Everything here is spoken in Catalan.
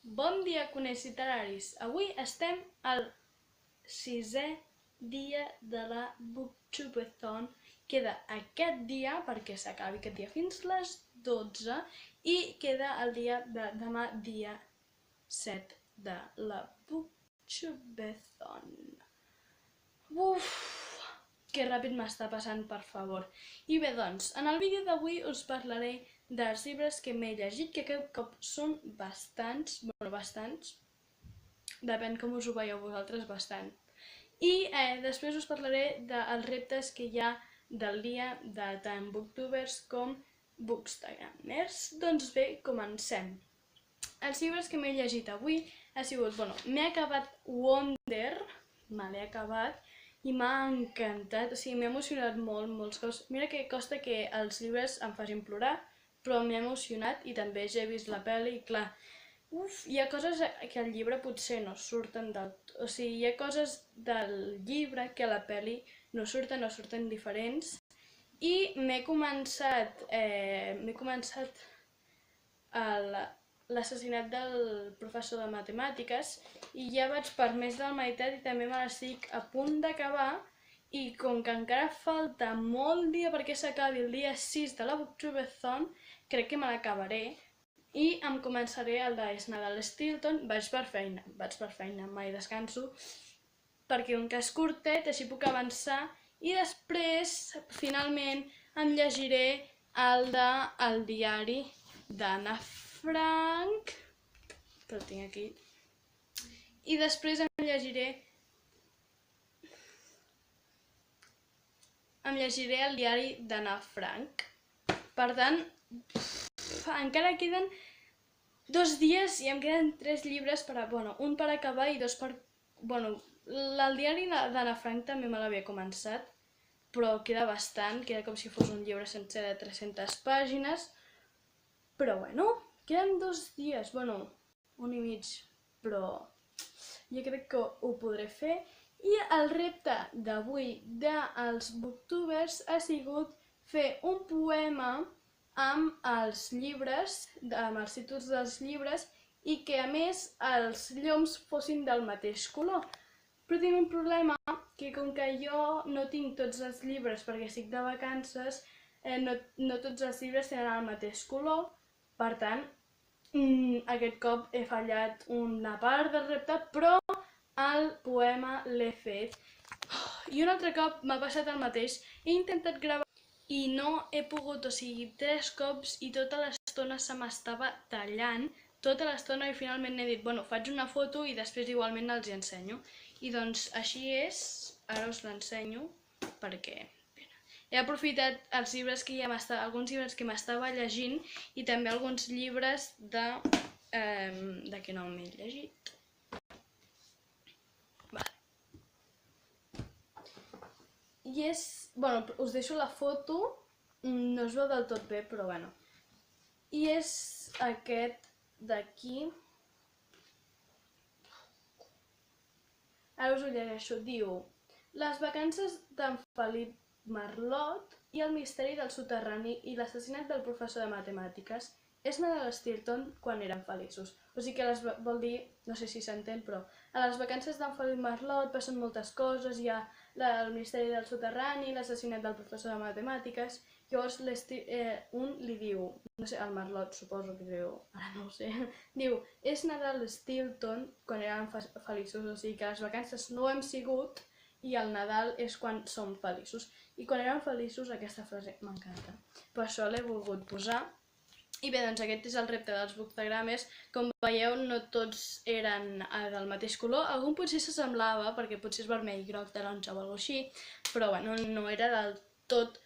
Bon dia, coneix literaris. Avui estem al 6è dia de la Booktubeathon. Queda aquest dia, perquè s'acabi aquest dia fins les 12, i queda el dia de demà, dia 7 de la Booktubeathon. Uf, que ràpid m'està passant, per favor. I bé, doncs, en el vídeo d'avui us parlaré dels llibres que m'he llegit, que aquest cop són bastants, depèn com us ho veieu vosaltres, bastant. I després us parlaré dels reptes que hi ha del dia de tant booktubers com bookstagramers. Doncs bé, comencem. Els llibres que m'he llegit avui ha sigut, m'he acabat Wonder, me l'he acabat, i m'ha encantat, o sigui, m'he emocionat molts cops. Mira que costa que els llibres em facin plorar, però m'he emocionat i també ja he vist la pel·li i clar, hi ha coses que al llibre potser no surten del tot, o sigui, hi ha coses del llibre que a la pel·li no surten diferents i m'he començat l'assassinat del professor de matemàtiques i ja vaig per més de la meitat i també me l'estic a punt d'acabar i com que encara falta molt dia perquè s'acabi el dia 6 de la Booktubeathon, crec que me l'acabaré i em començaré el de És Nadal Stilton. Vaig per feina, mai descanso, perquè un cas curtet, així puc avançar i després, finalment, em llegiré el de El diari d'Anna Frank, que el tinc aquí, i després em llegiré El diari d'Anna Frank. Per tant, encara queden 2 dies i em queden 3 llibres, un per acabar i 2 per... el diari d'Anna Frank també me l'havia començat, però queda bastant, queda com si fos un llibre sencer de 300 pàgines, però queden 2 dies, un i mig, però jo crec que ho podré fer. I el repte d'avui dels booktubers ha sigut fer un poema amb els llibres, amb els títols dels llibres, i que a més els lloms fossin del mateix color. Però tinc un problema, que com que jo no tinc tots els llibres perquè estic de vacances, no tots els llibres tenen el mateix color, per tant, aquest cop he fallat una part del repte, però el poema l'he fet. I un altre cop m'ha passat el mateix, he intentat gravar i no he pogut, o sigui, 3 cops i tota l'estona se m'estava tallant, tota l'estona, i finalment he dit, faig una foto i després igualment els hi ensenyo. I doncs així és, ara us l'ensenyo, perquè he aprofitat els llibres que alguns llibres que m'estava llegint i també alguns llibres de que no m'he llegit. I és... us deixo la foto, no es veu del tot bé, però I és aquest d'aquí. Ara us ho llegeixo. Diu: les vacances d'en Felip Marlot i el misteri del soterrani i l'assassinat del professor de matemàtiques. És Nadal Stilton quan eren feliços. O sigui que vol dir, no sé si s'entén, però a les vacances d'en Felip Marlot passen moltes coses, hi ha el misteri del soterrani, l'assassinat del professor de matemàtiques. Llavors un li diu, no sé, el Marlot suposo que diu, ara no ho sé, diu: és Nadal Stilton quan eren feliços, o sigui que les vacances no ho hem sigut i el Nadal és quan som feliços. I quan eren feliços, aquesta frase m'encanta. Per això l'he volgut posar. I bé, doncs aquest és el repte dels bookstagramers. Com veieu, no tots eren del mateix color. Algun potser s'assemblava, perquè potser és vermell, groc, taronja o alguna així, però no era del tot